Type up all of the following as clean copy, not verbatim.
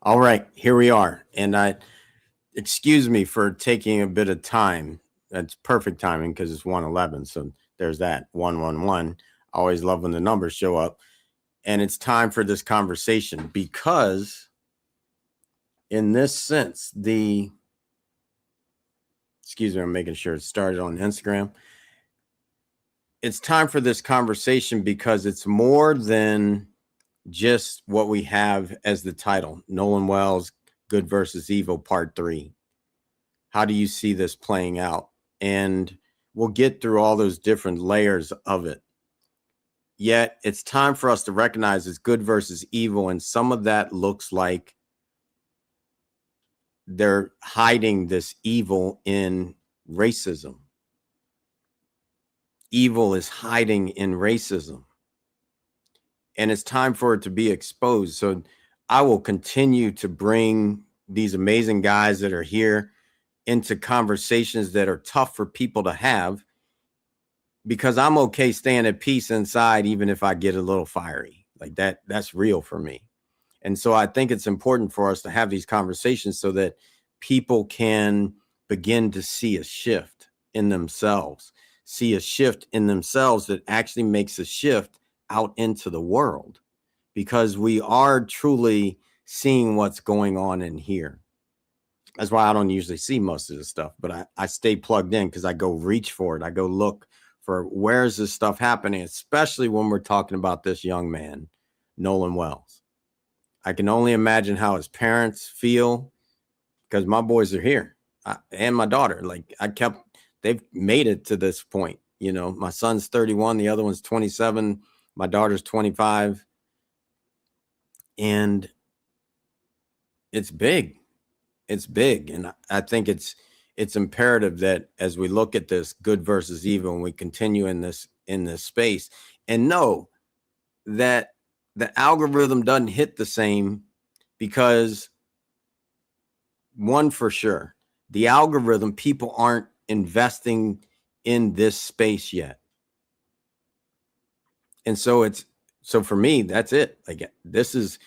All right, here we are. And excuse me for taking a bit of time. That's perfect timing because it's 111. So there's that 111. I always love when the numbers show up. And it's time for this conversation because, in this sense, excuse me, I'm making sure it started on Instagram. It's time for this conversation because it's more than just what we have as the title, Nolan Wells, Good versus Evil, Part 3. How do you see this playing out? And we'll get through all those different layers of it. Yet it's time for us to recognize it's good versus evil. And some of that looks like they're hiding this evil in racism. Evil is hiding in racism. And it's time for it to be exposed. So I will continue to bring these amazing guys that are here into conversations that are tough for people to have, because I'm okay staying at peace inside, even if I get a little fiery. Like that's real for me. And so I think it's important for us to have these conversations so that people can begin to see a shift in themselves, that actually makes a shift out into the world, because we are truly seeing what's going on in here. That's why I don't usually see most of this stuff, but I stay plugged in because I go reach for it. I go look for where's this stuff happening, especially when we're talking about this young man, Nolan Wells. I can only imagine how his parents feel, because my boys are here and my daughter. Like they've made it to this point. You know, my son's 31, the other one's 27, my daughter's 25. And it's big. It's big. And I think it's imperative that as we look at this good versus evil, and we continue in this space, and know that the algorithm doesn't hit the same, because one for sure, the algorithm, people aren't investing in this space yet. And so for me, that's it. Like this is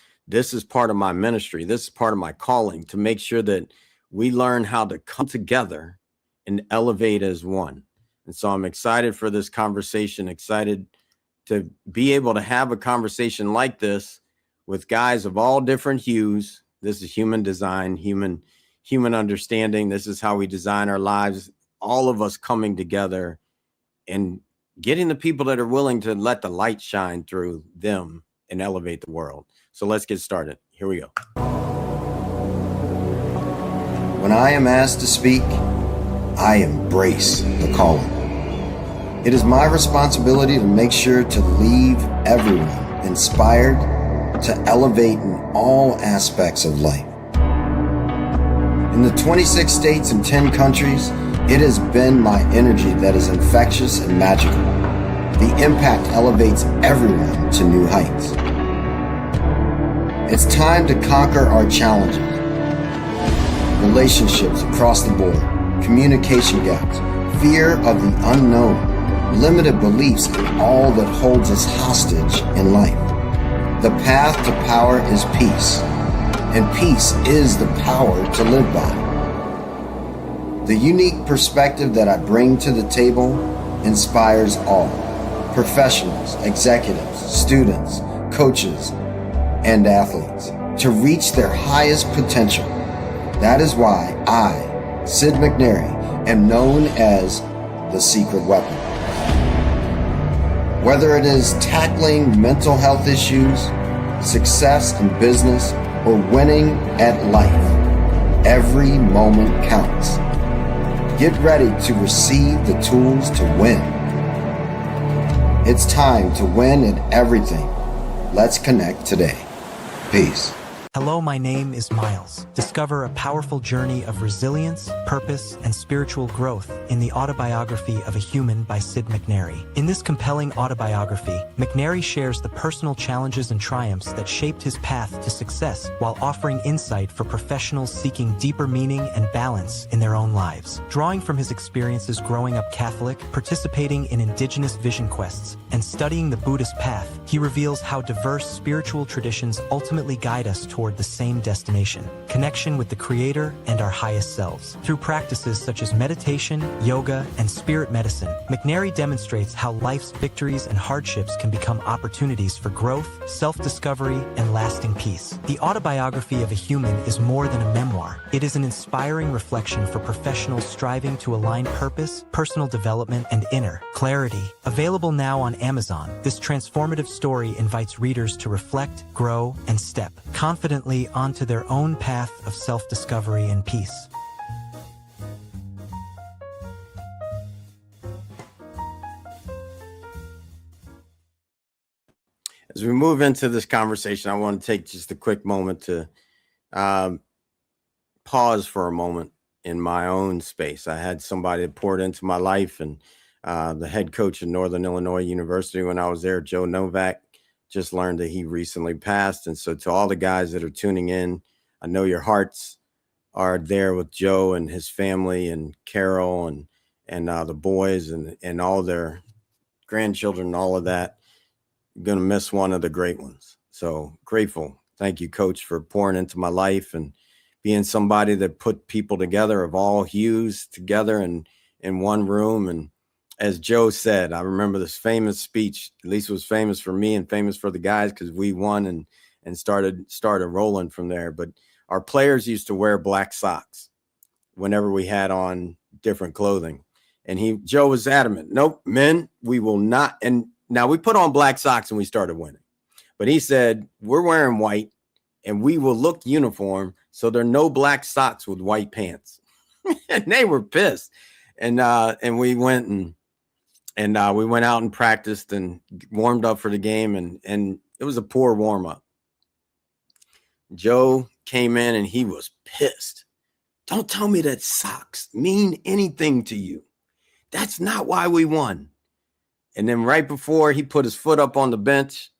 part of my ministry. This is part of my calling, to make sure that we learn how to come together and elevate as one. And so I'm excited for this conversation, excited to be able to have a conversation like this with guys of all different hues. This is human design, human understanding. This is how we design our lives. All of us coming together and getting the people that are willing to let the light shine through them and elevate the world. So let's get started. Here we go. When I am asked to speak, I embrace the calling. It is my responsibility to make sure to leave everyone inspired to elevate in all aspects of life. In the 26 states and 10 countries, it has been my energy that is infectious and magical. The impact elevates everyone to new heights. It's time to conquer our challenges. Relationships across the board, communication gaps, fear of the unknown, limited beliefs, and all that holds us hostage in life. The path to power is peace, and peace is the power to live by. The unique perspective that I bring to the table inspires all, professionals, executives, students, coaches, and athletes, to reach their highest potential. That is why I, Sid McNary, am known as the secret weapon. Whether it is tackling mental health issues, success in business, or winning at life, every moment counts. Get ready to receive the tools to win. It's time to win at everything. Let's connect today. Peace. Hello, my name is Miles. Discover a powerful journey of resilience, purpose, and spiritual growth in the autobiography of a human by Sid McNary. In this compelling autobiography, McNary shares the personal challenges and triumphs that shaped his path to success, while offering insight for professionals seeking deeper meaning and balance in their own lives. Drawing from his experiences growing up Catholic, participating in indigenous vision quests, and studying the Buddhist path, he reveals how diverse spiritual traditions ultimately guide us toward toward the same destination, connection with the Creator and our highest selves. Through practices such as meditation, yoga, and spirit medicine, McNary demonstrates how life's victories and hardships can become opportunities for growth, self-discovery, and lasting peace. The autobiography of a human is more than a memoir. It is an inspiring reflection for professionals striving to align purpose, personal development, and inner clarity. Available now on Amazon, this transformative story invites readers to reflect, grow, and step confidently onto their own path of self-discovery and peace. As we move into this conversation, I want to take just a quick moment to pause for a moment in my own space. I had somebody that poured into my life, and the head coach of Northern Illinois University when I was there, Joe Novak, just learned that he recently passed. And so to all the guys that are tuning in, I know your hearts are there with Joe and his family and Carol and the boys and all their grandchildren and all of that. You're going to miss one of the great ones. So grateful. Thank you, Coach, for pouring into my life and being somebody that put people together of all hues together in one room. And as Joe said, I remember this famous speech, at least it was famous for me and famous for the guys because we won and started rolling from there. But our players used to wear black socks whenever we had on different clothing. And Joe was adamant, nope, men, we will not. And now we put on black socks and we started winning. But he said, we're wearing white and we will look uniform. So there are no black socks with white pants. And they were pissed. And we went and we went out and practiced and warmed up for the game. And it was a poor warm up. Joe came in and he was pissed. Don't tell me that socks mean anything to you. That's not why we won. And then right before he put his foot up on the bench,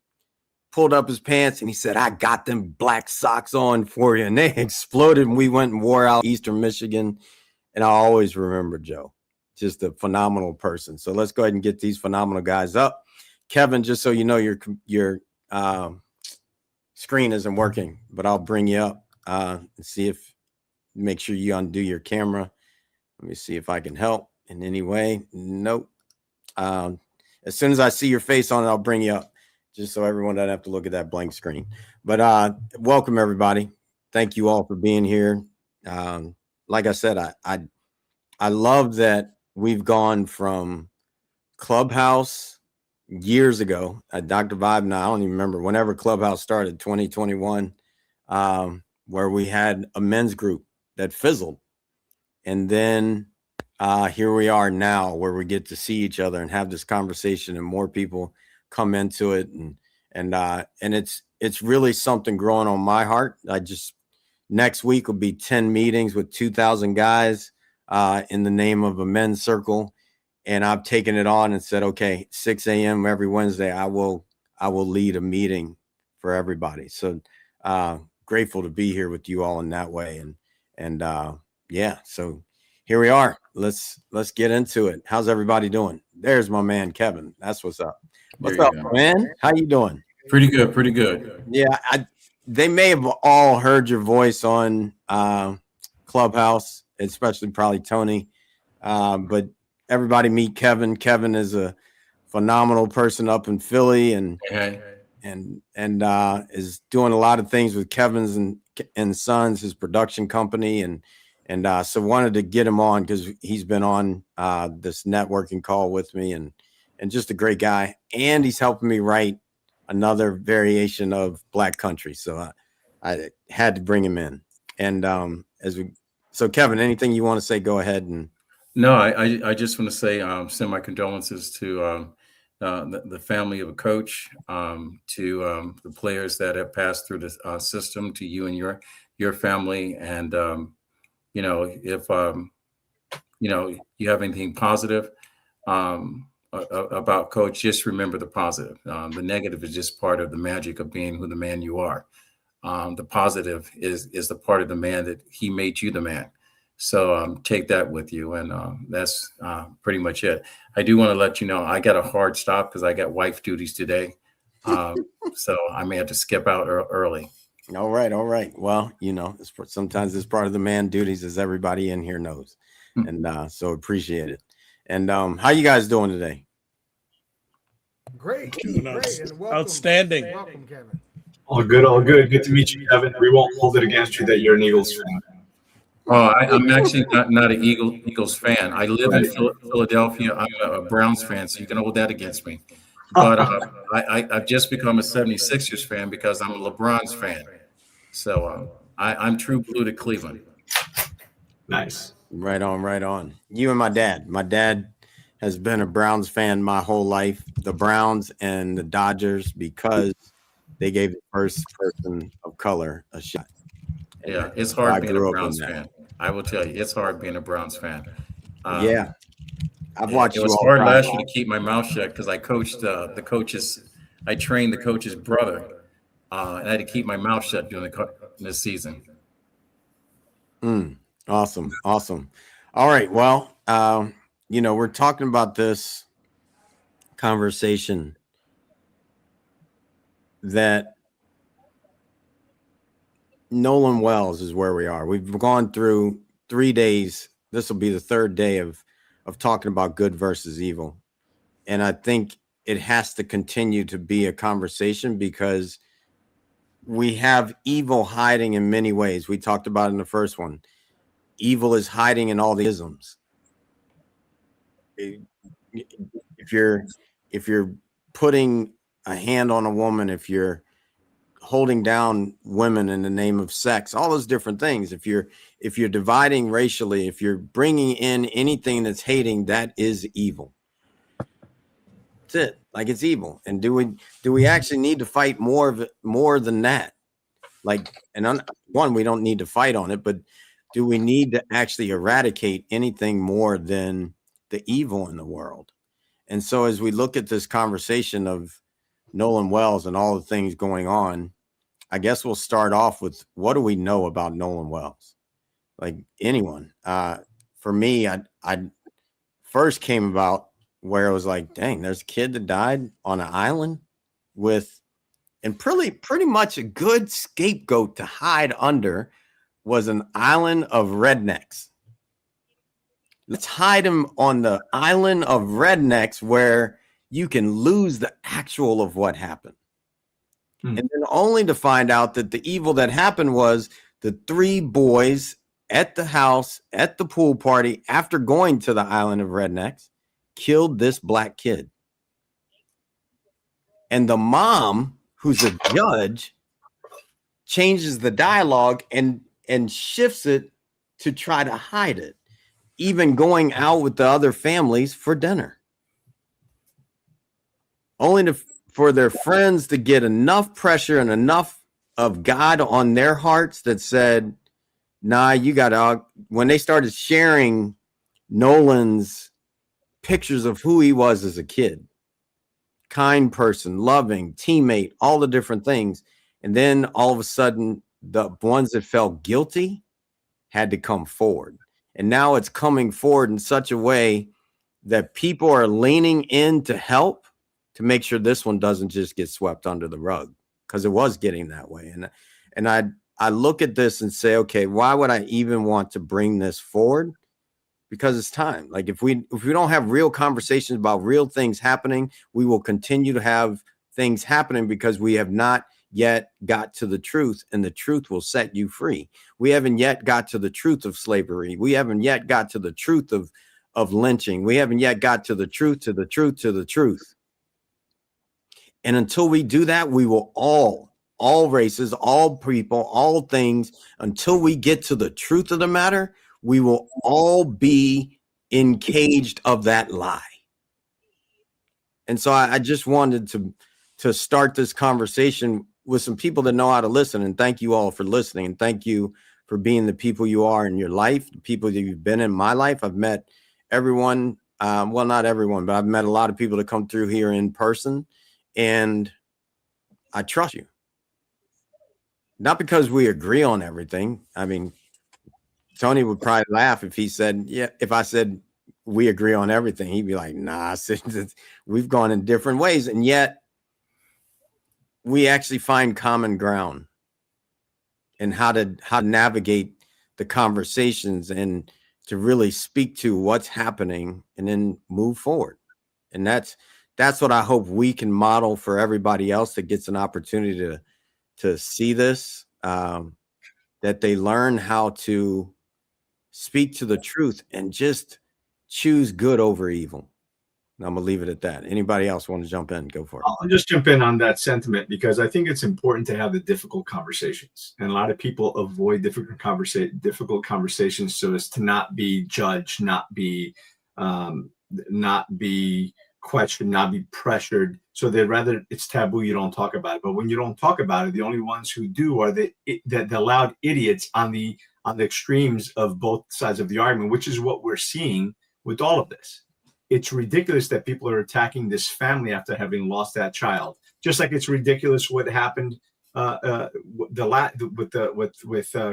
pulled up his pants, and he said, I got them black socks on for you. And they exploded. And we went and wore out Eastern Michigan. And I always remember Joe, just a phenomenal person. So let's go ahead and get these phenomenal guys up. Kevin, just so you know, your screen isn't working, but I'll bring you up and make sure you undo your camera. Let me see if I can help in any way. Nope. As soon as I see your face on it, I'll bring you up just so everyone doesn't have to look at that blank screen. But welcome, everybody. Thank you all for being here. Like I said, I love that we've gone from Clubhouse years ago. Dr. Vibe and I don't even remember whenever Clubhouse started, 2021, where we had a men's group that fizzled. And then here we are now where we get to see each other and have this conversation and more people come into it. And it's really something growing on my heart. Next week will be 10 meetings with 2,000 guys in the name of a men's circle. And I've taken it on and said, okay, 6 a.m. every Wednesday, I will lead a meeting for everybody. So grateful to be here with you all in that way. And yeah, so here we are. Let's get into it. How's everybody doing? There's my man, Kevin. That's what's up. What's up, man? How you doing? Pretty good. Yeah, they may have all heard your voice on Clubhouse, especially probably Tony. But everybody meet Kevin. Kevin is a phenomenal person up in Philly and is doing a lot of things with Kevin's and Sons, his production company. And so wanted to get him on because he's been on this networking call with me and just a great guy. And he's helping me write another variation of Black Country. So I had to bring him in. And so Kevin, anything you want to say, go ahead. And no, I just want to say, send my condolences to the family of a coach, to the players that have passed through the system, to you and your family. And, if, you have anything positive about Coach, just remember the positive. The negative is just part of the magic of being who the man you are. The positive is the part of the man that he made you the man. So take that with you. And that's pretty much it. I do want to let you know, I got a hard stop because I got wife duties today. So I may have to skip out early. All right, all right. Well, sometimes it's part of the man duties, as everybody in here knows, and so appreciate it. And how you guys doing today? Great, Doing great, and welcome, outstanding. welcome, Kevin. All good, all good. Good to meet you, Kevin. We won't hold it against you that you're an Eagles fan. I'm actually not an Eagles fan. I live in Philadelphia. I'm a Browns fan, so you can hold that against me. But I've just become a 76ers fan because I'm a LeBron's fan. So I'm true blue to Cleveland. Nice. Right on, right on. You and my dad. My dad has been a Browns fan my whole life. The Browns and the Dodgers, because they gave the first person of color a shot. Yeah, it's So I hard being a grew up Browns in that. fan. I will tell you, it's hard being a Browns fan. Yeah, I've watched It you was all hard time. last year to keep my mouth shut because I coached the coaches. I trained the coach's brother, and I had to keep my mouth shut during this season. Awesome, awesome. All right, well, we're talking about this conversation that Nolan Wells is where we are. We've gone through 3 days. This will be the third day of talking about good versus evil. And I think it has to continue to be a conversation because we have evil hiding in many ways. We talked about in the first one. Evil is hiding in all the isms. If you're putting a hand on a woman, if you're holding down women in the name of sex, all those different things, if you're dividing racially, if you're bringing in anything that's hating, that is evil. That's it. Like, it's evil. And do we actually need to fight more than that? Like, one, we don't need to fight on it, but do we need to actually eradicate anything more than the evil in the world? And so as we look at this conversation of Nolan Wells and all the things going on, I guess we'll start off with, what do we know about Nolan Wells? Like, anyone. For me, I first came about where it was like, dang, there's a kid that died on an island and pretty much a good scapegoat to hide under was an island of rednecks. Let's hide him on the island of rednecks where you can lose the actual of what happened. And then only to find out that the evil that happened was the 3 boys at the house, at the pool party, after going to the island of rednecks, killed this black kid. And the mom, who's a judge, changes the dialogue and shifts it to try to hide it, even going out with the other families for dinner. Only for their friends to get enough pressure and enough of God on their hearts that said, nah, you got to, when they started sharing Nolan's pictures of who he was as a kid, kind person, loving, teammate, all the different things. And then all of a sudden, the ones that felt guilty had to come forward. And now it's coming forward in such a way that people are leaning in to help to make sure this one doesn't just get swept under the rug, because it was getting that way. And I look at this and say, okay, why would I even want to bring this forward? Because it's time. Like, if we don't have real conversations about real things happening, we will continue to have things happening because we have not yet got to the truth, and the truth will set you free. We haven't yet got to the truth of slavery. We haven't yet got to the truth of lynching. We haven't yet got to the truth, to the truth, to the truth. And until we do that, we will all races, all people, all things, until we get to the truth of the matter, we will all be encaged of that lie. And so I just wanted to start this conversation with some people that know how to listen. And thank you all for listening. And thank you for being the people you are in your life, the people that you've been in my life. I've met everyone, well, not everyone, but I've met a lot of people that come through here in person. And I trust you. Not because we agree on everything. I mean, Tony would probably laugh if he said, yeah, if I said we agree on everything, he'd be like, nah, we've gone in different ways. And yet we actually find common ground. and how to navigate the conversations and to really speak to what's happening and then move forward. And that's what I hope we can model for everybody else that gets an opportunity to see this, that they learn how to speak to the truth and just choose good over evil. And I'm gonna leave it at that. Anybody else want to jump in? Go for it. I'll just jump in on that sentiment because I think it's important to have the difficult conversations, and a lot of people avoid difficult conversations so as to not be judged, not be questioned, not be pressured. So they'd rather it's taboo. You don't talk about it. But when you don't talk about it, the only ones who do are the loud idiots on the extremes of both sides of the argument, which is what we're seeing with all of this. It's ridiculous that people are attacking this family after having lost that child. Just like it's ridiculous what happened with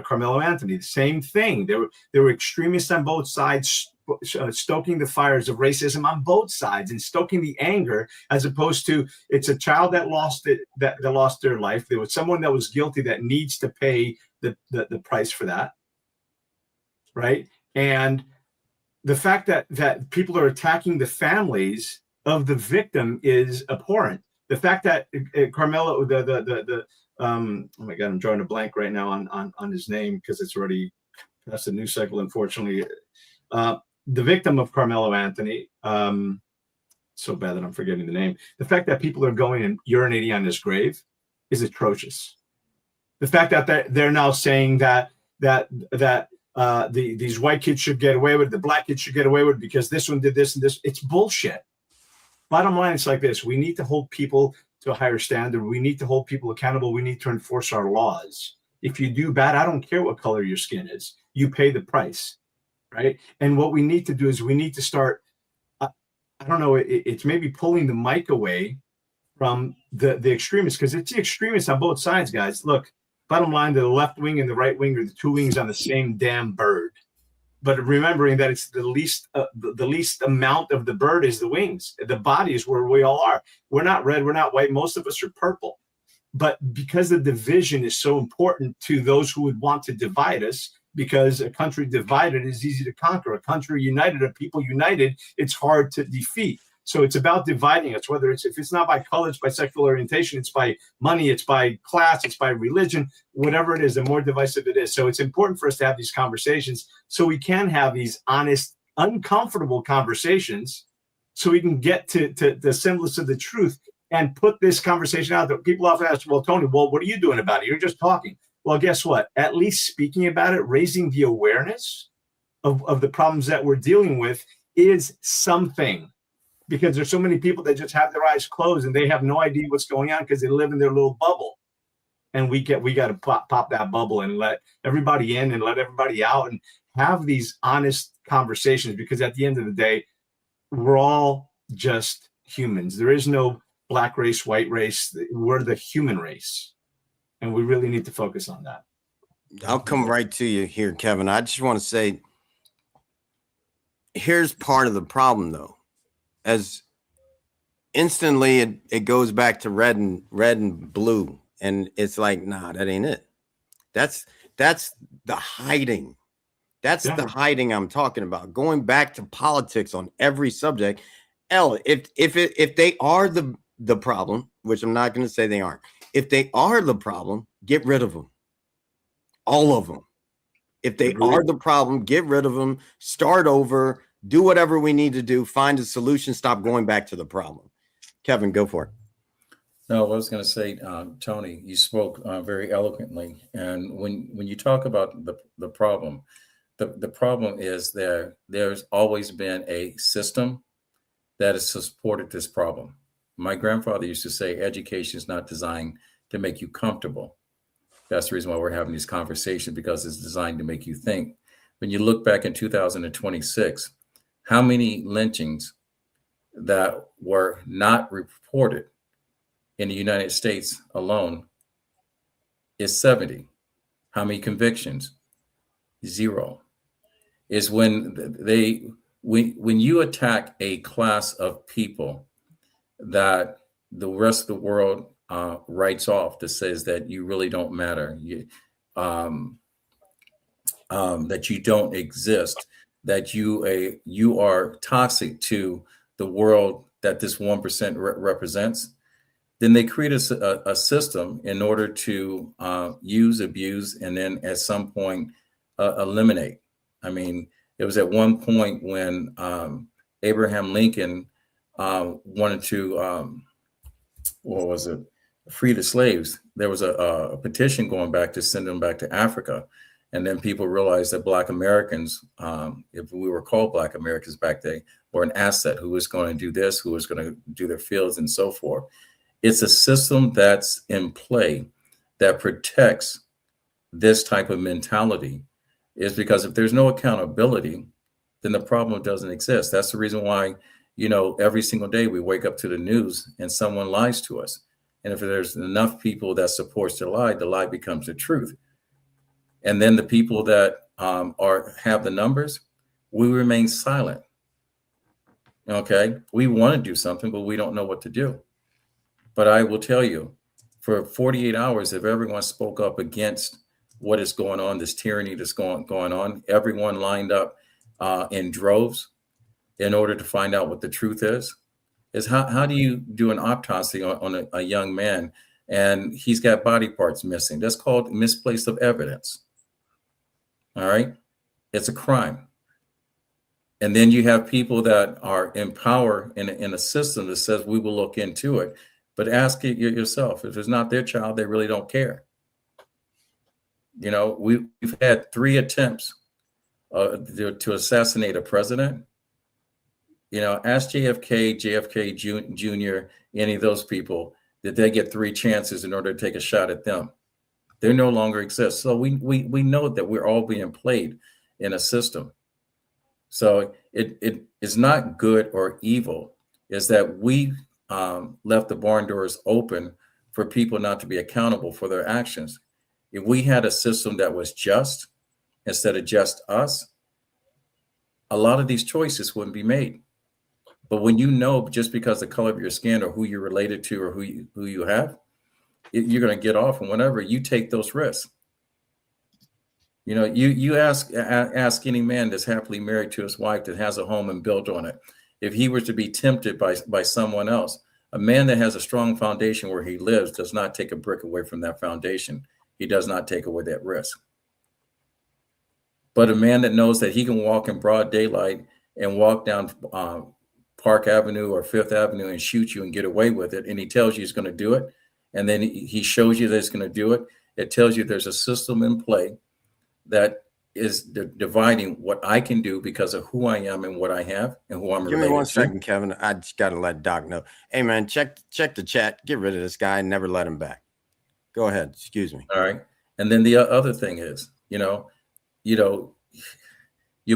Carmelo Anthony. The same thing. There were extremists on both sides, stoking the fires of racism on both sides and stoking the anger, as opposed to it's a child that lost their life. There was someone that was guilty that needs to pay the price for that, right? And the fact that people are attacking the families of the victim is abhorrent. The fact that Carmelo, oh my God, I'm drawing a blank right now on his name because it's already past the news cycle, unfortunately. The victim of Carmelo Anthony, so bad that I'm forgetting the name. The fact that people are going and urinating on his grave is atrocious. The fact that they're now saying that these white kids should get away with it, the black kids should get away with it because this one did this and this. It's bullshit. Bottom line, it's like this. We need to hold people to a higher standard. We need to hold people accountable. We need to enforce our laws. If you do bad, I don't care what color your skin is. You pay the price, right? And what we need to do is we need to start, I don't know, it's maybe pulling the mic away from the extremists, because it's the extremists on both sides, guys. Look, bottom line, the left wing and the right wing are the two wings on the same damn bird. But remembering that it's the least amount of the bird is the wings. The body is where we all are. We're not red. We're not white. Most of us are purple. But because the division is so important to those who would want to divide us, because a country divided is easy to conquer. A country united, a people united, it's hard to defeat. So it's about dividing us, whether if it's not by color, it's by sexual orientation, it's by money, it's by class, it's by religion, whatever it is, the more divisive it is. So it's important for us to have these conversations so we can have these honest, uncomfortable conversations so we can get to the semblance of the truth and put this conversation out there. People often ask, well, Tony, what are you doing about it? You're just talking. Well, guess what? At least speaking about it, raising the awareness of the problems that we're dealing with is something. Because there's so many people that just have their eyes closed and they have no idea what's going on because they live in their little bubble. And we got to pop that bubble and let everybody in and let everybody out and have these honest conversations, because at the end of the day, we're all just humans. There is no black race, white race. We're the human race. And we really need to focus on that. I'll come right to you here, Kevin. I just want to say, here's part of the problem, though. As instantly it goes back to red and blue, and it's like, nah, that ain't it. That's the hiding. That's the hiding I'm talking about. Going back to politics on every subject. If they are the problem, which I'm not going to say they aren't. If they are the problem, get rid of them. All of them. If they are the problem, get rid of them. Start over. Do whatever we need to do. Find a solution. Stop going back to the problem. Kevin, go for it. No, I was going to say, Tony, you spoke very eloquently. And when you talk about the problem, the problem is there's always been a system that has supported this problem. My grandfather used to say, education is not designed to make you comfortable. That's the reason why we're having these conversations, because it's designed to make you think. When you look back in 2026, how many lynchings that were not reported in the United States alone is 70. How many convictions? 0. Is when you attack a class of people that the rest of the world writes off, that says that you really don't matter. um, that you don't exist, that you are toxic to the world that this 1% represents, then they create a system in order to use, abuse, and then at some point eliminate. I mean, it was at one point when Abraham Lincoln wanted to, what was it, free the slaves. There was a petition going back to send them back to Africa. And then people realized that Black Americans, if we were called Black Americans back then, were an asset, who was going to do this, who was going to do their fields and so forth. It's a system that's in play that protects this type of mentality, is because if there's no accountability, then the problem doesn't exist. That's the reason why, every single day we wake up to the news and someone lies to us. And if there's enough people that supports the lie becomes the truth. And then the people that have the numbers, we remain silent. Okay, we want to do something, but we don't know what to do. But I will tell you, for 48 hours, if everyone spoke up against what is going on, this tyranny that's going on, everyone lined up in droves in order to find out what the truth is how do you do an autopsy on a young man and he's got body parts missing? That's called misplaced of evidence. All right. It's a crime. And then you have people that are in power in a system that says we will look into it. But ask it yourself. If it's not their child, they really don't care. We've had 3 attempts to assassinate a president. Ask JFK Jr., any of those people, did they get 3 chances in order to take a shot at them? They no longer exist. So we know that we're all being played in a system. So it is not good or evil. Is that we left the barn doors open for people not to be accountable for their actions. If we had a system that was just instead of just us, a lot of these choices wouldn't be made. But when just because the color of your skin or who you're related to or who you have, you're going to get off, and whenever you take those risks. You ask any man that's happily married to his wife that has a home and built on it, if he were to be tempted by someone else, a man that has a strong foundation where he lives does not take a brick away from that foundation. He does not take away that risk. But a man that knows that he can walk in broad daylight and walk down Park Avenue or Fifth Avenue and shoot you and get away with it, and he tells you he's going to do it, and then he shows you that he's going to do it, it tells you there's a system in play that is dividing what I can do because of who I am and what I have and who I'm related to. Give me 1 second, Kevin. I just got to let Doc know. Hey, man, check the chat. Get rid of this guy and never let him back. Go ahead. Excuse me. All right. And then the other thing is, you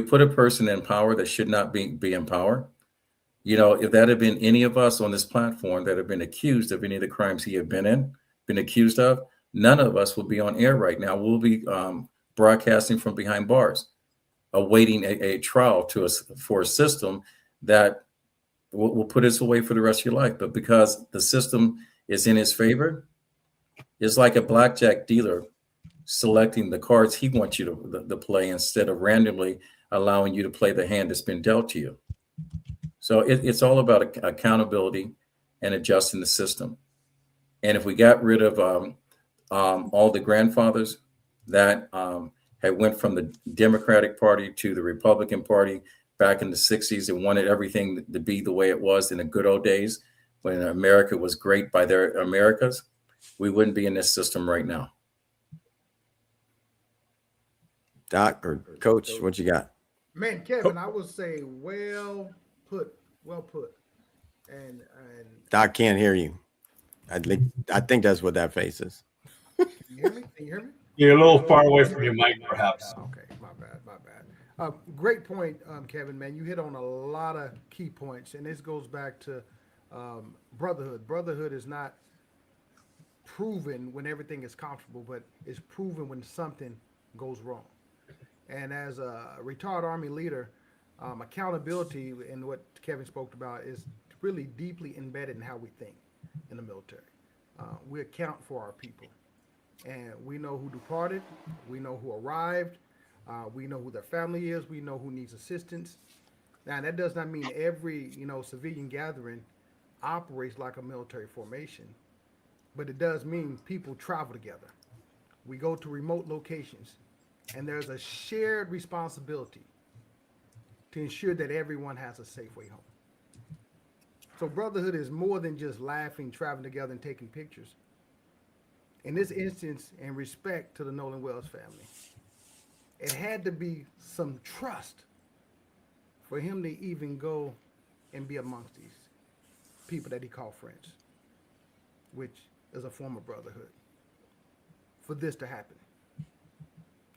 put a person in power that should not be in power. If that had been any of us on this platform that have been accused of any of the crimes he had been accused of, none of us will be on air right now. We'll be broadcasting from behind bars, awaiting a trial for a system that will put us away for the rest of your life. But because the system is in his favor, it's like a blackjack dealer selecting the cards he wants you to play instead of randomly allowing you to play the hand that's been dealt to you. So it's all about accountability and adjusting the system. And if we got rid of all the grandfathers that had went from the Democratic Party to the Republican Party back in the 60s and wanted everything to be the way it was in the good old days when America was great by their Americas, we wouldn't be in this system right now. Doc or Coach, what you got? Man, Kevin, I would say well put. And Doc can't hear you. I think that's what that face is. Can you hear me? Can you hear me? You're a little far away from your mic, perhaps. Okay, my bad. Great point, Kevin, man. You hit on a lot of key points, and this goes back to brotherhood. Brotherhood is not proven when everything is comfortable, but it's proven when something goes wrong. And as a retired Army leader, accountability and what Kevin spoke about is really deeply embedded in how we think in the military. We account for our people. And we know who departed, we know who arrived, we know who their family is, we know who needs assistance. Now, that does not mean every, civilian gathering operates like a military formation, but it does mean people travel together. We go to remote locations, and there's a shared responsibility to ensure that everyone has a safe way home. So brotherhood is more than just laughing, traveling together, and taking pictures. In this instance, in respect to the Nolan Wells family, it had to be some trust for him to even go and be amongst these people that he called friends, which is a form of brotherhood. For this to happen,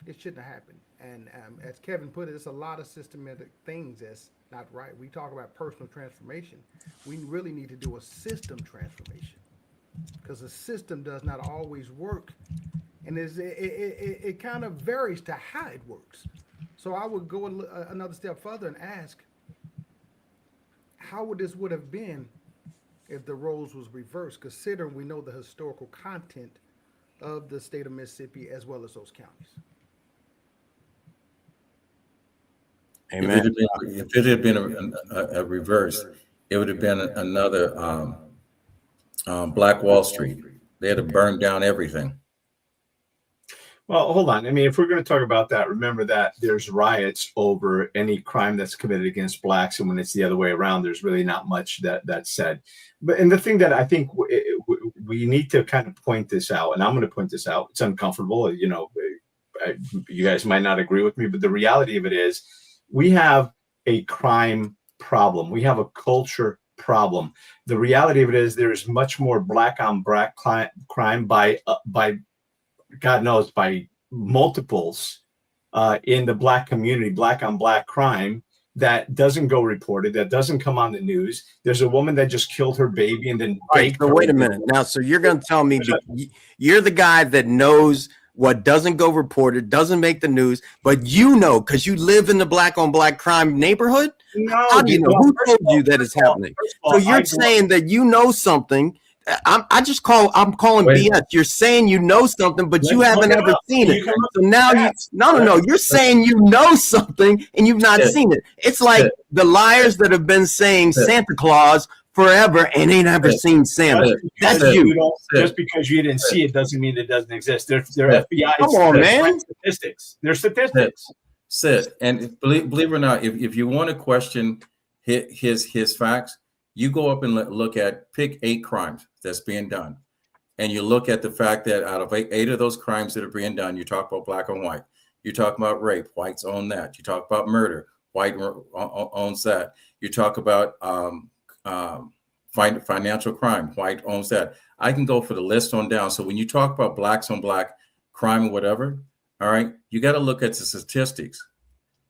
it shouldn't have happened. And as Kevin put it, it's a lot of systematic things that's not right. We talk about personal transformation. We really need to do a system transformation, because the system does not always work, and it kind of varies to how it works. So I would go another step further and ask, how would this would have been if the roles was reversed, considering we know the historical content of the state of Mississippi as well as those counties? Amen. If it had been a reverse, it would have been another Black Wall Street. They had to burn down everything. Well, hold on. I mean, if we're going to talk about that, remember that there's riots over any crime that's committed against blacks, and when it's the other way around, there's really not much that's said. But and the thing that I think we need to kind of point this out, and I'm going to point this out. It's uncomfortable, you guys might not agree with me, but the reality of it is, we have a crime problem. We have a culture problem. The reality of it is, there is much more black on black crime by God knows, by multiples in the black community, black on black crime, that doesn't go reported, that doesn't come on the news. There's a woman that just killed her baby and then Right, so wait a minute. Now, so you're going to tell me you're the guy that knows what doesn't go reported, doesn't make the news, but because you live in the black on black crime neighborhood? No, how do you know? Who told you that it's happening? So you're saying that you know something. I'm calling BS. You're saying you know something, but you haven't ever seen it. So now you're saying you know something and you've not seen it. It's like the liars that have been saying Santa Claus forever and ain't ever seen Santa. That's you. Just because you didn't see it doesn't mean it doesn't exist. They're FBI. Come on, man. Statistics. They're statistics. Sid, and believe it or not, if you want to question his facts, you go up and pick 8 crimes that's being done. And you look at the fact that out of 8 of those crimes that are being done, you talk about black on white. You talk about rape, whites own that. You talk about murder, white owns that. You talk about financial crime, white owns that. I can go for the list on down. So when you talk about blacks on black crime or whatever, all right, you got to look at the statistics.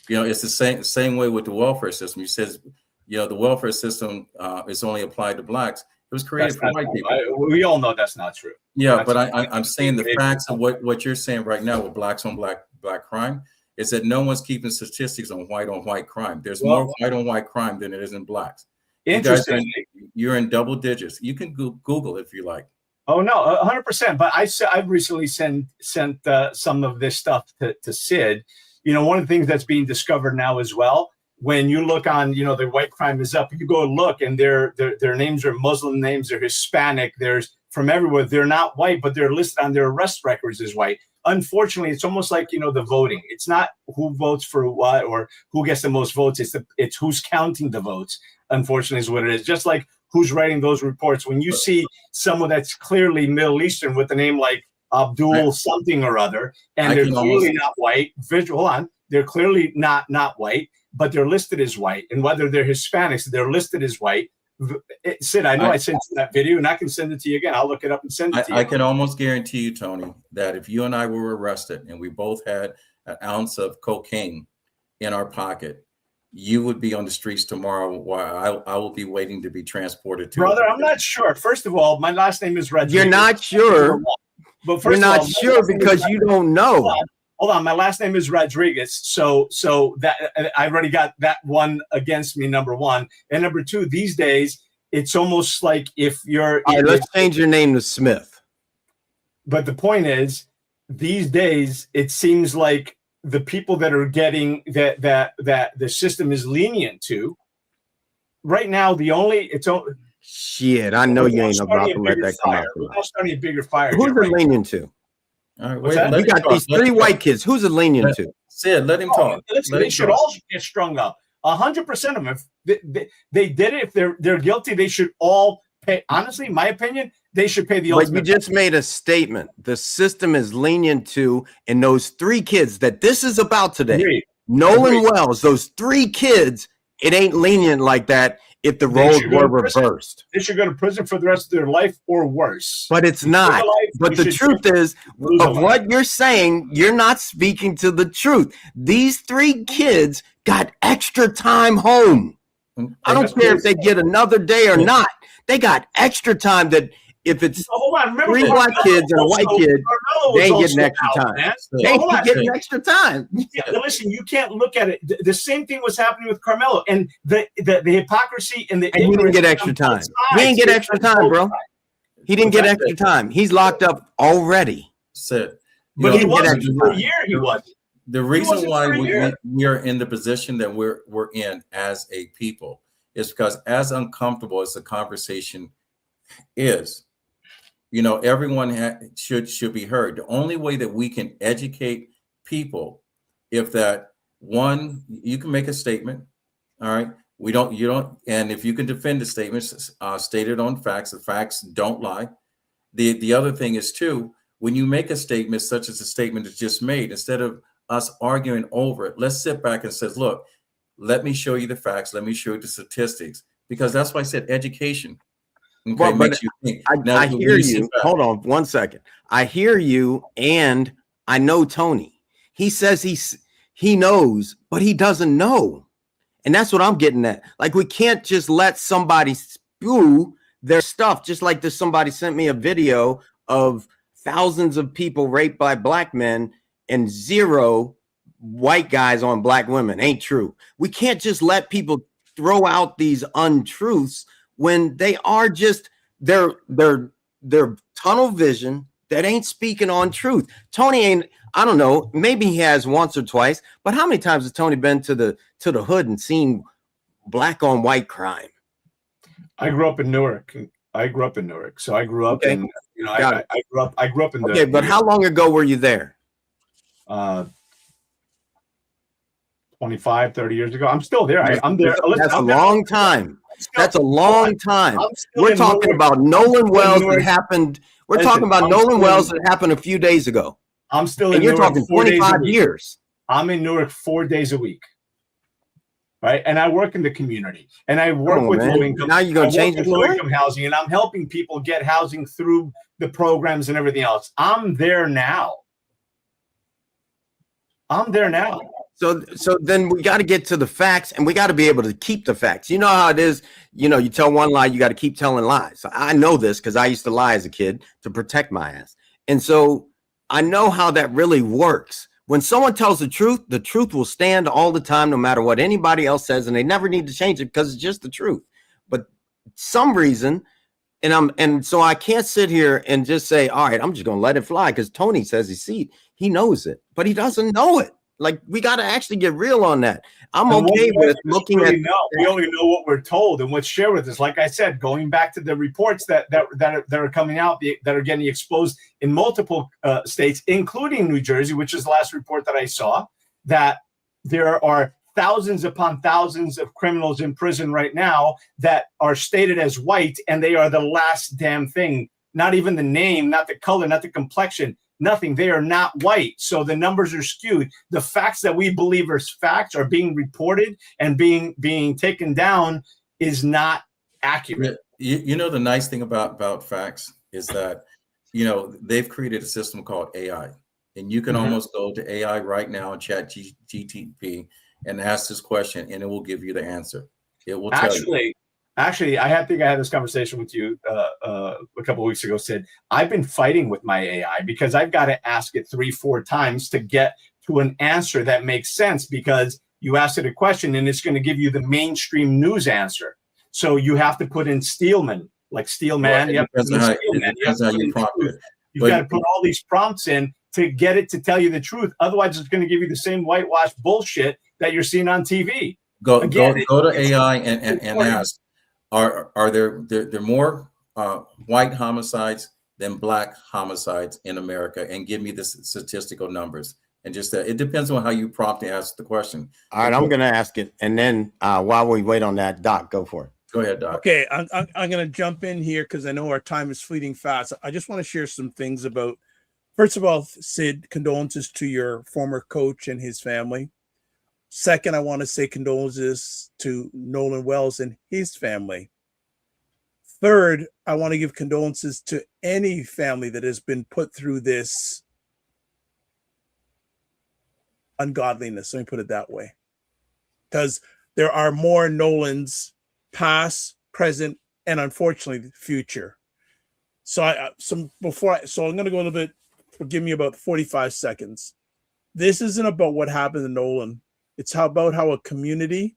It's the same way with the welfare system. You says, the welfare system is only applied to blacks. It was created for white people. We all know that's not true. Yeah, but I'm saying the facts of what you're saying right now with blacks on black crime is that no one's keeping statistics on white crime. There's more white on white crime than it is in blacks. Interesting. You're in double digits. You can Google if you like. Oh no, 100%. But I've recently sent some of this stuff to Sid. One of the things that's being discovered now as well, when you look on, the white crime is up, you go look and their names are Muslim names, they're Hispanic, there's from everywhere. They're not white, but they're listed on their arrest records as white. Unfortunately, it's almost like, the voting. It's not who votes for what or who gets the most votes. It's who's counting the votes, unfortunately, is what it is. Just like who's writing those reports. When you see someone that's clearly Middle Eastern with a name like Abdul something or other, and they're clearly not white, hold on, they're clearly not white, but they're listed as white. And whether they're Hispanics, they're listed as white. Sid, I know I sent you that video, and I can send it to you again. I'll look it up and send it to you. I can almost guarantee you, Tony, that if you and I were arrested and we both had an ounce of cocaine in our pocket, you would be on the streets tomorrow while I will be waiting to be transported to. Brother, I'm not sure. First of all, my last name is Rodriguez. You're not sure. But you're not sure because you don't know. Hold on, my last name is Rodriguez, so that I already got that one against me. Number one, and number two, these days it's almost like if you're. All right, let's change your name to Smith. But the point is, these days, it seems like the people that are getting that the system is lenient to right now, Shit, I know you ain't about to let that come out. We're not starting a bigger fire. Who's it lenient to? All right, What's wait, that? You got these three white kids. Who's it lenient to? Sid, let him talk. Listen, Let they him should talk. all get strung up. 100% of them. If they did it, if they're guilty, they should all pay. Honestly, my opinion, they should pay the But you ultimate. just made a statement. The system is lenient to, and those three kids that this is about today, Agreed. Nolan Agreed. Wells, those three kids, it ain't lenient like that if the They roles should go were to prison. reversed. They should go to prison for the rest of their life or worse. But it's not. But the truth is, of what you're saying, you're not speaking to the truth. These three kids got extra time home. I don't care if they get another day or not. They got extra time that if it's Hold on. Remember, three black kids and a white kid, they ain't getting extra time. They ain't getting extra time. Yeah, listen, you can't look at it. The same thing was happening with Carmelo, and the hypocrisy and the And he didn't get extra time. He didn't get extra time, bro. He didn't get extra time. He's locked up already. Sid, But he he didn't get wasn't extra for a time. year. He wasn't. the reason wasn't why for a year. we are in the position that we're in as a people is because as uncomfortable as the conversation is, everyone should be heard. The only way that we can educate people, if that one, you can make a statement, all right. You don't, and if you can defend the statements, stated on facts, the facts don't lie. The other thing is too, when you make a statement such as a statement that's just made, instead of us arguing over it, let's sit back and says, look, let me show you the facts. Let me show you the statistics, because that's why I said education. Okay, Well, but makes you think. I Now, when hear sit you. back- Hold on 1 second. I hear you, and I know Tony. He says he knows, but he doesn't know. And that's what I'm getting at. Like, we can't just let somebody spew their stuff. Just like this, somebody sent me a video of thousands of people raped by black men and 0 white guys on black women. Ain't true. We can't just let people throw out these untruths when they are just their tunnel vision that ain't speaking on truth. Tony ain't, I don't know, maybe he has once or twice, but how many times has Tony been to the hood and seen black on white crime? I grew up in Newark. So I grew up in, I grew up in the. Okay, but how long ago were you there? 25, 30 years ago. I'm still there. I'm there. Listen, That's a I'm there. long time. That's a long time. I'm still We're in talking Newark. about Nolan Wells that Newark. happened. We're Listen, talking about I'm Nolan still Wells in- that happened a few days ago. I'm still in And you're Newark talking 4 days a 25 week. years. I'm in Newark 4 days a week. Right. And I work in the community, and I work Come on, with man. low income. Now you're gonna change the low story? income housing, and I'm helping people get housing through the programs and everything else. I'm there now. So then we got to get to the facts, and we got to be able to keep the facts. You know how it is. You tell one lie, you got to keep telling lies. So I know this because I used to lie as a kid to protect my ass. And so I know how that really works. When someone tells the truth will stand all the time, no matter what anybody else says, and they never need to change it because it's just the truth. But some reason, and so I can't sit here and just say, all right, I'm just going to let it fly because Tony says he knows it, but he doesn't know it. Like, we got to actually get real on that. I'm okay with looking at. We only know what we're told and what's shared with us. Like I said, going back to the reports that are coming out, that are getting exposed in multiple states, including New Jersey, which is the last report that I saw, that there are thousands upon thousands of criminals in prison right now that are stated as white, and they are the last damn thing. Not even the name, not the color, not the complexion. Nothing. They are not white. So the numbers are skewed. The facts that we believe are facts are being reported and being taken down is not accurate. The nice thing about facts is that, they've created a system called AI, and you can almost go to AI right now and chat GTP and ask this question, and it will give you the answer. It will tell you. Actually, I think I had this conversation with you a couple of weeks ago. Said I've been fighting with my AI because I've got to ask it 3-4 times to get to an answer that makes sense, because you ask it a question and it's going to give you the mainstream news answer. So you have to put in Steelman, like Steelman. Well, it depends on how you prompt it. You've got to put all these prompts in to get it to tell you the truth. Otherwise, it's going to give you the same whitewashed bullshit that you're seeing on TV. Go to AI and ask, are there more white homicides than black homicides in America? And give me the statistical numbers. And just that, it depends on how you prompt and ask the question. All right, I'm going to ask it. And then while we wait on that, Doc, go for it. Go ahead, Doc. Okay, I'm going to jump in here because I know our time is fleeting fast. I just want to share some things about, first of all, Sid, condolences to your former coach and his family. Second, I want to say condolences to Nolan Wells and his family. Third, I want to give condolences to any family that has been put through this ungodliness. Let me put it that way. Because there are more Nolans past, present, and unfortunately future. So I'm going to go a little bit, forgive me, about 45 seconds. This isn't about what happened to Nolan. It's about how a community,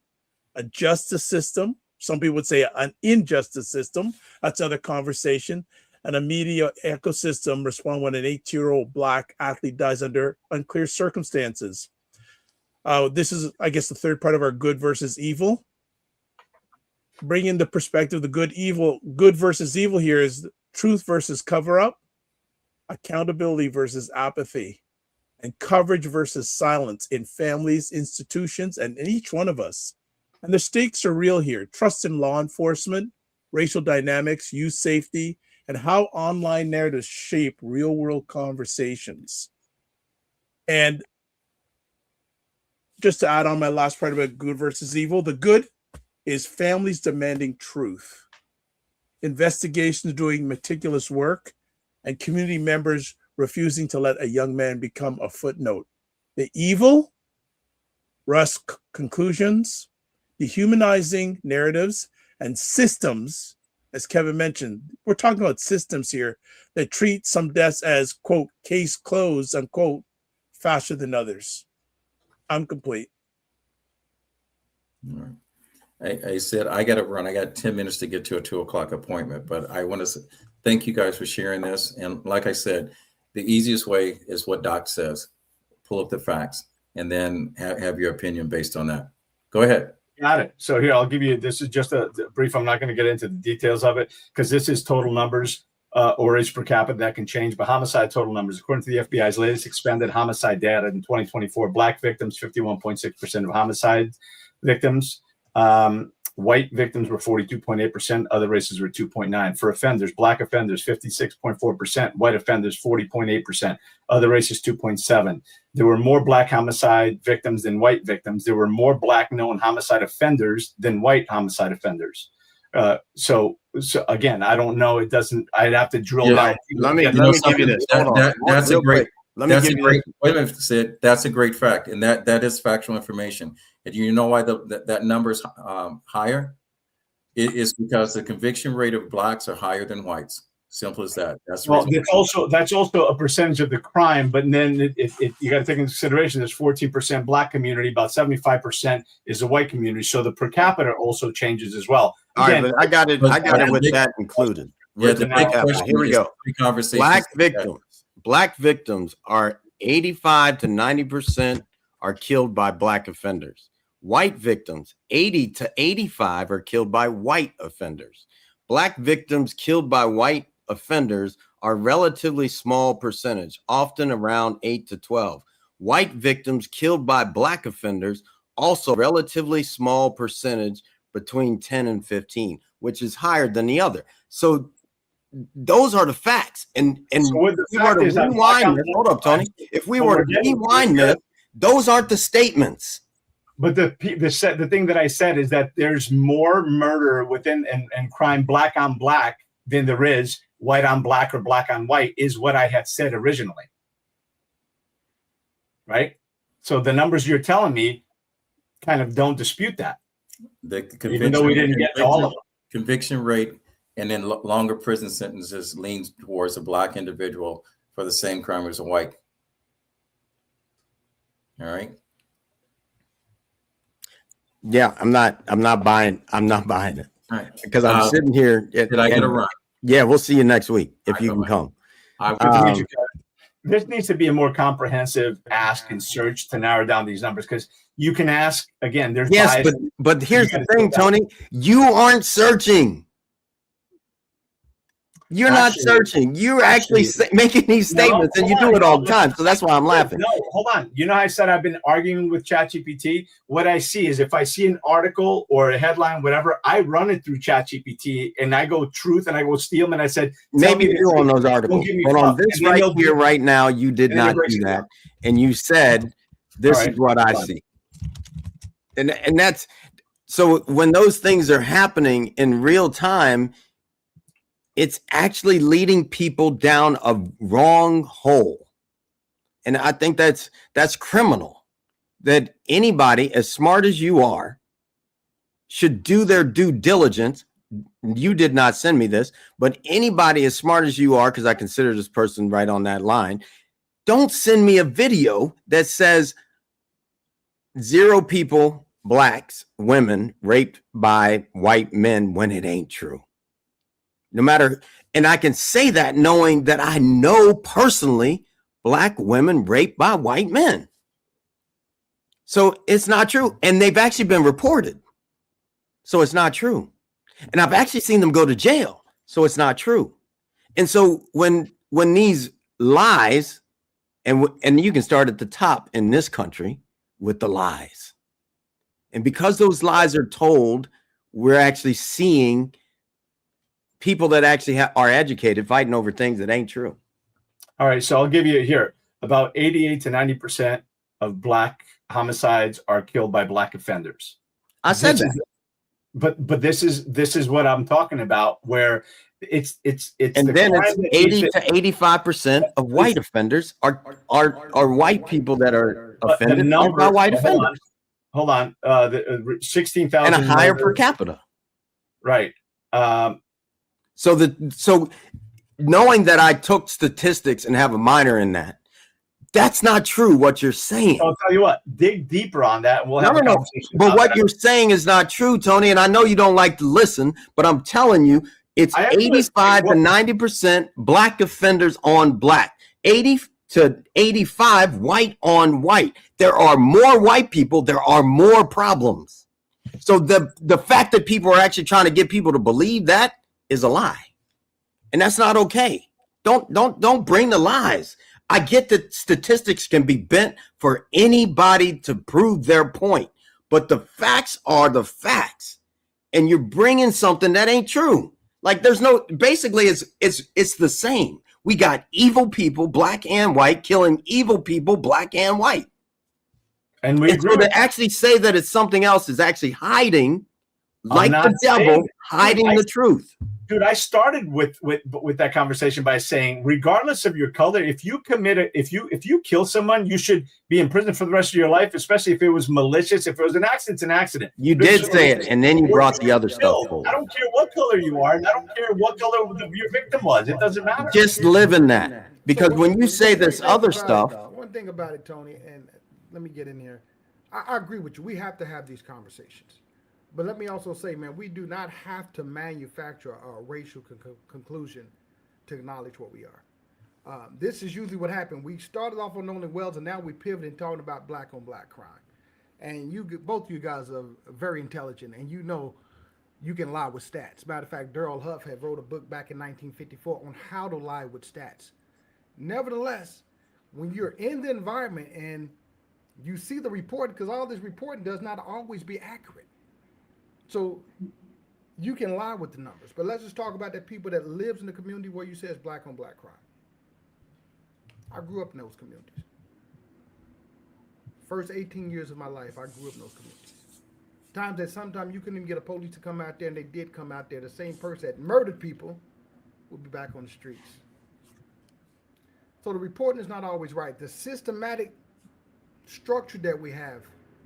a justice system, some people would say an injustice system, that's another conversation, and a media ecosystem respond when an 18-year-old black athlete dies under unclear circumstances. This is, I guess, the third part of our good versus evil. Bring in the perspective, the good versus evil here is truth versus cover up, accountability versus apathy, and coverage versus silence in families, institutions, and in each one of us. And the stakes are real here. Trust in law enforcement, racial dynamics, youth safety, and how online narratives shape real-world conversations. And just to add on my last part about good versus evil, the good is families demanding truth, investigations doing meticulous work, and community members refusing to let a young man become a footnote. The evil, rush conclusions, dehumanizing narratives, and systems, as Kevin mentioned. We're talking about systems here that treat some deaths as, quote, case closed, unquote, faster than others. I'm complete. All right. I said I got to run. I got 10 minutes to get to a 2:00 appointment, but I want to thank you guys for sharing this. And like I said, the easiest way is what Doc says. Pull up the facts and then have your opinion based on that. Go ahead. Got it. So here, I'll give you, this is just a brief. I'm not going to get into the details of it because this is total numbers or age per capita that can change, but homicide total numbers. According to the FBI's latest expanded homicide data in 2024, black victims, 51.6% of homicide victims. White victims were 42.8%. Other races were 2.9%. For offenders, black offenders, 56.4%. White offenders, 40.8%. Other races, 2.7%. There were more black homicide victims than white victims. There were more black known homicide offenders than white homicide offenders. So again, I don't know. It doesn't. I'd have to drill down. Let me give you this. That's a great. Let me give you great. Wait a minute, Sid. That's a great fact, and that is factual information. And you know why that number is higher? It is because the conviction rate of blacks are higher than whites. Simple as that. That's also a percentage of the crime. But then if you got to take into consideration, there's 14% black community, about 75% is a white community. So the per capita also changes as well. Again, all right, but I got it with that included. Yeah, the big question. Here we go. Black victims are 85 to 90% are killed by black offenders. White victims, 80 to 85 are killed by white offenders. Black victims killed by white offenders are relatively small percentage, often around 8 to 12. White victims killed by black offenders, also relatively small percentage, between 10 and 15, which is higher than the other. So those are the facts. And so if we were to rewind this, hold up, Tony. If we were to rewind this, those aren't the statements. But the thing that I said is that there's more murder within and crime black on black than there is white on black or black on white, is what I had said originally. Right? So the numbers you're telling me kind of don't dispute that. Even though we didn't get to all of them. Conviction rate and then longer prison sentences leans towards a black individual for the same crime as a white. All right. Yeah, I'm not buying it. All right. Because I'm sitting here. Did I get it right? Yeah, we'll see you next week if you can come. I Good to meet Um, you, Kevin. This needs to be a more comprehensive ask and search to narrow down these numbers, because you can ask again. There's yes, bias. but here's the gotta thing, drill down. Tony. You aren't searching. You're not Actually- searching. You're actually making these No, statements, and you hold do on, it all no, the time. So that's why I'm laughing. No, hold on. You know how I said I've been arguing with ChatGPT? What I see is if I see an article or a headline, whatever, I run it through ChatGPT and I go truth and I go Steelman. And I said, Maybe me you do on those articles, give me but on fluff. this And then right they'll here, do- right now, you did and then not it breaks do it that, down. and you said, "This All right, is what I fine. see," and that's so. When those things are happening in real time, it's actually leading people down a wrong hole, and I think that's criminal. That anybody as smart as you are should do their due diligence. You did not send me this, but anybody as smart as you are, because I consider this person right on that line, don't send me a video that says 0 people, blacks, women raped by white men when it ain't true. No matter, and I can say that knowing that I know personally black women raped by white men. So it's not true. And they've actually been reported. So it's not true. And I've actually seen them go to jail. So it's not true. And so when these lies, and you can start at the top in this country with the lies. And because those lies are told, we're actually seeing people that actually are educated fighting over things that ain't true. All right, so I'll give you here about 88 to 90% of black homicides are killed by black offenders. I said that. But this is what I'm talking about, where it's and then it's 80 to 85% of white offenders are white people that are offended by white offenders. Hold on, 16,000 and a higher per capita, right? So knowing that I took statistics and have a minor in that, that's not true what you're saying. I'll tell you what, dig deeper on that and we'll have a conversation. But what you're saying is not true, Tony, and I know you don't like to listen, but I'm telling you, it's 85 to 90% black offenders on black, 80 to 85 white on white. There are more white people, there are more problems. So the fact that people are actually trying to get people to believe that is a lie. And that's not okay. Don't bring the lies. I get that statistics can be bent for anybody to prove their point, but the facts are the facts. And you're bringing something that ain't true. Like there's no, basically it's the same. We got evil people, black and white, killing evil people, black and white. And we agree. So to actually say that it's something else is actually hiding, like the devil, hiding the truth. Dude, I started with that conversation by saying, regardless of your color, if you if you kill someone, you should be in prison for the rest of your life, especially if it was malicious. If it was an accident, it's an accident. You did say it, and then you brought the other stuff forward. I don't care what color you are, and I don't care what color your victim was. It doesn't matter. Just live in that. Because when you say this other stuff. One thing about it, Tony, and let me get in here. I agree with you. We have to have these conversations. But let me also say, man, we do not have to manufacture a racial conclusion to acknowledge what we are. This is usually what happened. We started off on Nolan Wells, and now we pivoted and talking about black on black crime. And both of you guys are very intelligent, and you know you can lie with stats. Matter of fact, Daryl Huff had wrote a book back in 1954 on how to lie with stats. Nevertheless, when you're in the environment and you see the report, because all this reporting does not always be accurate. So you can lie with the numbers, but let's just talk about the people that lives in the community where you say it's black on black crime. I grew up in those communities. First 18 years of my life, I grew up in those communities. Times that sometimes you couldn't even get a police to come out there, and they did come out there. The same person that murdered people will be back on the streets. So the reporting is not always right. The systematic structure that we have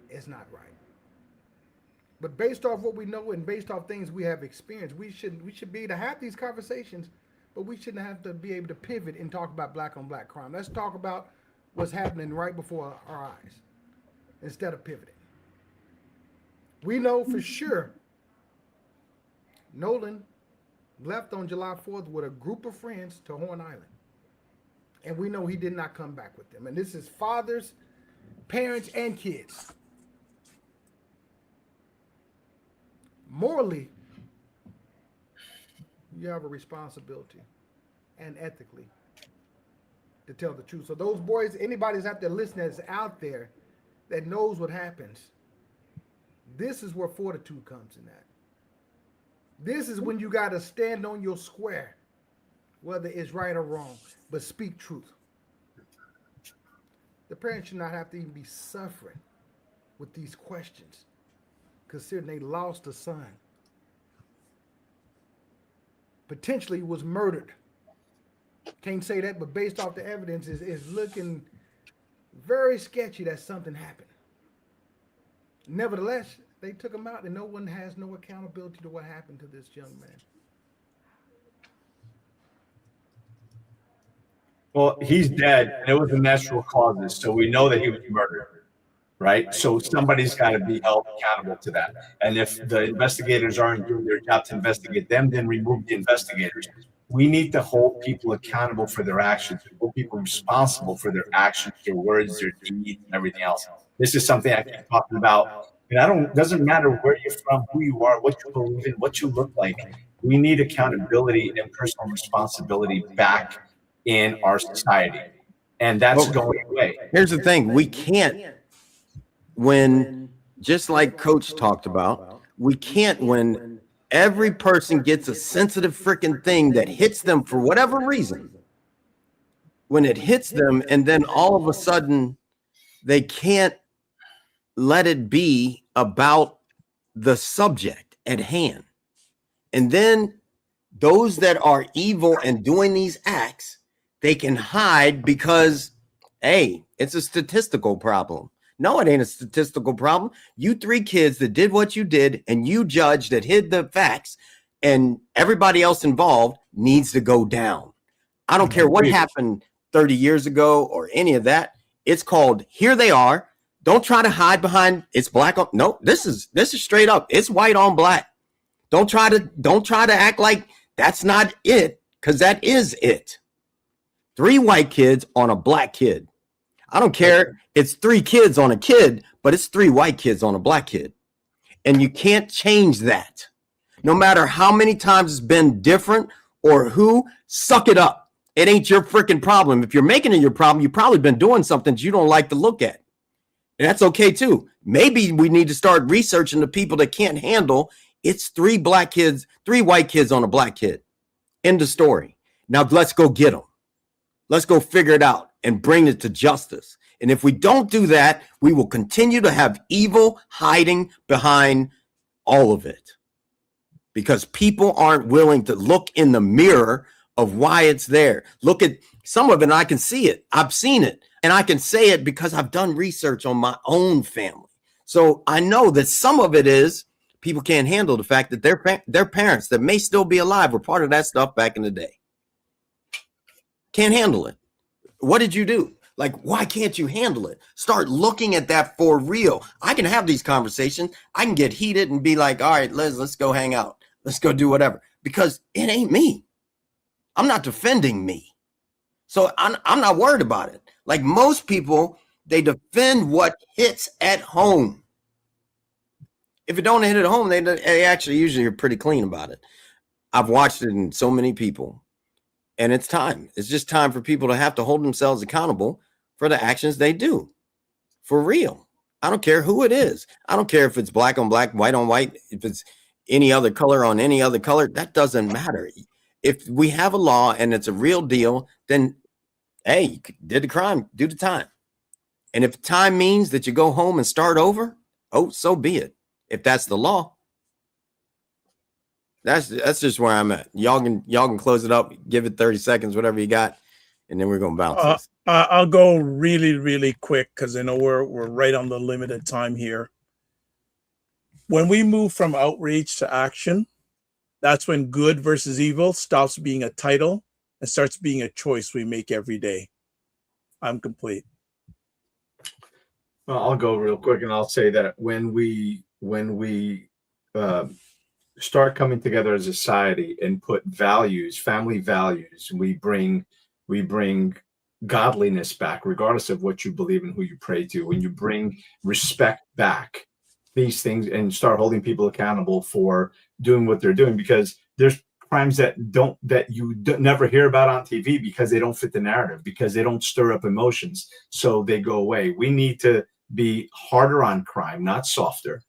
is not right. But based off what we know and based off things we have experienced, we should be able to have these conversations, but we shouldn't have to be able to pivot and talk about black on black crime. Let's talk about what's happening right before our eyes instead of pivoting. We know for sure Nolan left on July 4th with a group of friends to Horn Island. And we know he did not come back with them. And this is fathers, parents, and kids. Morally, you have a responsibility, and ethically, to tell the truth. So those boys, anybody's out there listening that's out there that knows what happens, this is where fortitude comes in that. This is when you got to stand on your square, whether it's right or wrong, but speak truth. The parents should not have to even be suffering with these questions, considering they lost a son. Potentially was murdered. Can't say that, but based off the evidence, is looking very sketchy that something happened. Nevertheless, they took him out, and no one has no accountability to what happened to this young man. Well, he's dead, and it was a natural causes, so we know that he was murdered, right? So somebody's got to be held accountable to that. And if the investigators aren't doing their job to investigate them, then remove the investigators. We need to hold people accountable for their actions, hold people responsible for their actions, their words, their deeds, and everything else. This is something I keep talking about. And doesn't matter where you're from, who you are, what you believe in, what you look like. We need accountability and personal responsibility back in our society. And that's going away. Here's the thing. We can't, when, just like Coach talked about, we can't, when every person gets a sensitive freaking thing that hits them for whatever reason, when it hits them, and then all of a sudden they can't let it be about the subject at hand. And then those that are evil and doing these acts, they can hide because, hey, it's a statistical problem. No, it ain't a statistical problem. You 3 kids that did what you did, and you judge that hid the facts, and everybody else involved needs to go down. I don't care what happened 30 years ago or any of that. It's called, here they are. Don't try to hide behind it's black on. No, this is straight up. It's white on black. Don't try to act like that's not it, because that is it. 3 white kids on a black kid. I don't care. It's 3 kids on a kid, but it's 3 white kids on a black kid. And you can't change that. No matter how many times it's been different or who, suck it up. It ain't your freaking problem. If you're making it your problem, you've probably been doing something that you don't like to look at. And that's okay too. Maybe we need to start researching the people that can't handle it's 3 black kids, 3 white kids on a black kid. End of story. Now let's go get them. Let's go figure it out and bring it to justice. And if we don't do that, we will continue to have evil hiding behind all of it, because people aren't willing to look in the mirror of why it's there. Look at some of it, and I can see it. I've seen it, and I can say it because I've done research on my own family. So I know that some of it is people can't handle the fact that their parents that may still be alive were part of that stuff back in the day. Can't handle it. What did you do? Like, why can't you handle it? Start looking at that for real. I can have these conversations. I can get heated and be like, all right, Liz, let's go hang out. Let's go do whatever, because it ain't me. I'm not defending me. So I'm not worried about it. Like most people, they defend what hits at home. If it don't hit at home, they actually usually are pretty clean about it. I've watched it in so many people. And it's time. It's just time for people to have to hold themselves accountable for the actions they do. For real. I don't care who it is. I don't care if it's black on black, white on white, if it's any other color on any other color. That doesn't matter. If we have a law and it's a real deal, then, hey, you did the crime, do the time. And if time means that you go home and start over, oh, so be it. If that's the law. That's just where I'm at. Y'all can close it up, give it 30 seconds, whatever you got, and then we're gonna bounce this. I'll go really, really quick because I know we're right on the limited time here. When we move from outrage to action, that's when good versus evil stops being a title and starts being a choice we make every day. I'm complete. Well, I'll go real quick, and I'll say that when we start coming together as a society and put values, family values, we bring godliness back, regardless of what you believe and who you pray to, when you bring respect back, these things, and start holding people accountable for doing what they're doing, because there's crimes that you never hear about on TV because they don't fit the narrative, because they don't stir up emotions, so they go away. We need to be harder on crime, not softer.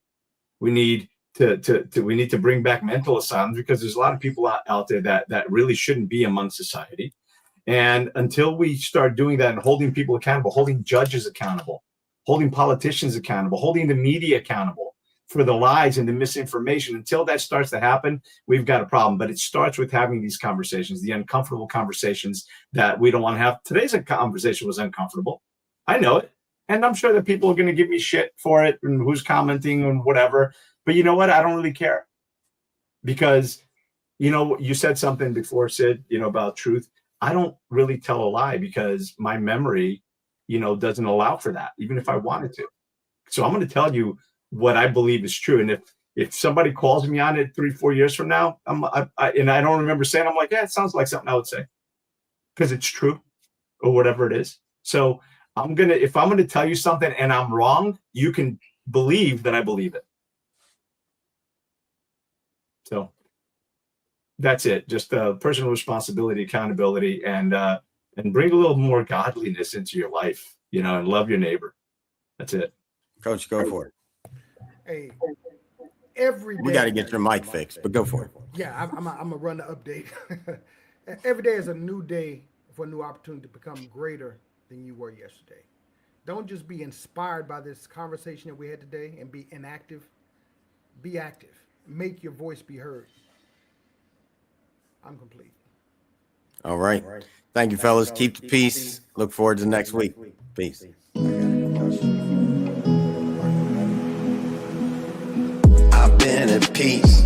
We need to bring back mental asylums, because there's a lot of people out there that really shouldn't be among society. And until we start doing that and holding people accountable, holding judges accountable, holding politicians accountable, holding the media accountable for the lies and the misinformation, until that starts to happen, we've got a problem. But it starts with having these conversations, the uncomfortable conversations that we don't want to have. Today's conversation was uncomfortable. I know it. And I'm sure that people are going to give me shit for it, and who's commenting and whatever. But you know what? I don't really care, because, you said something before, Sid, about truth. I don't really tell a lie, because my memory, doesn't allow for that, even if I wanted to. So I'm going to tell you what I believe is true. And if somebody calls me on it 3-4 years from now, and I don't remember saying, I'm like, yeah, it sounds like something I would say, because it's true, or whatever it is. So if I'm going to tell you something and I'm wrong, you can believe that I believe it. So that's it. Just personal responsibility, accountability, and bring a little more godliness into your life, and love your neighbor. That's it. Coach, go for it. Hey, every day. We got to get your mic fixed, but go for it. Yeah, I'm gonna run the update. Every day is a new day for a new opportunity to become greater than you were yesterday. Don't just be inspired by this conversation that we had today and be inactive. Be active. Make your voice be heard. I'm complete. All right. Thank you, fellas. Keep the peace. Look forward to next week. Peace. I've been at peace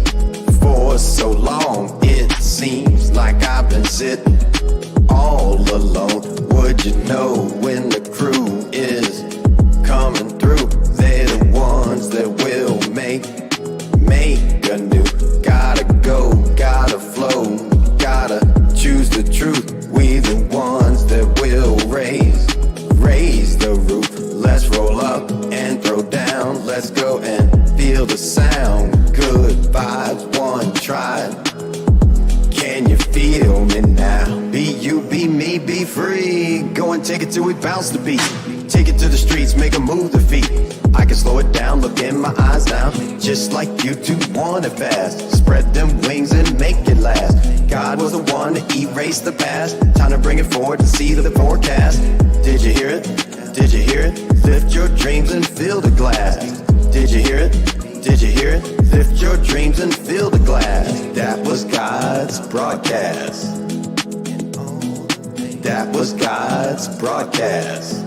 for so long. It seems like I've been sitting all alone. Would you know when the crew is coming through? They're the ones that will make anew. Gotta go, gotta flow, gotta choose the truth. We the ones that will raise the roof. Let's roll up and throw down. Let's go and feel the sound. Good vibes, one try. Can you feel me now? Be you, be me, be free. Go and take it till we bounce the beat. Take it to the streets, make a move the feet. I can slow it down, look in my eyes now. Just like you two want it fast. Spread them wings and make it last. God was the one to erase the past. Time to bring it forward to see the forecast. Did you hear it? Did you hear it? Lift your dreams and fill the glass. Did you hear it? Did you hear it? Lift your dreams and fill the glass. That was God's broadcast. That was God's broadcast.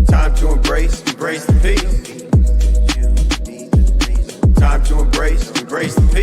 Time to embrace the peace. Time to embrace the peace.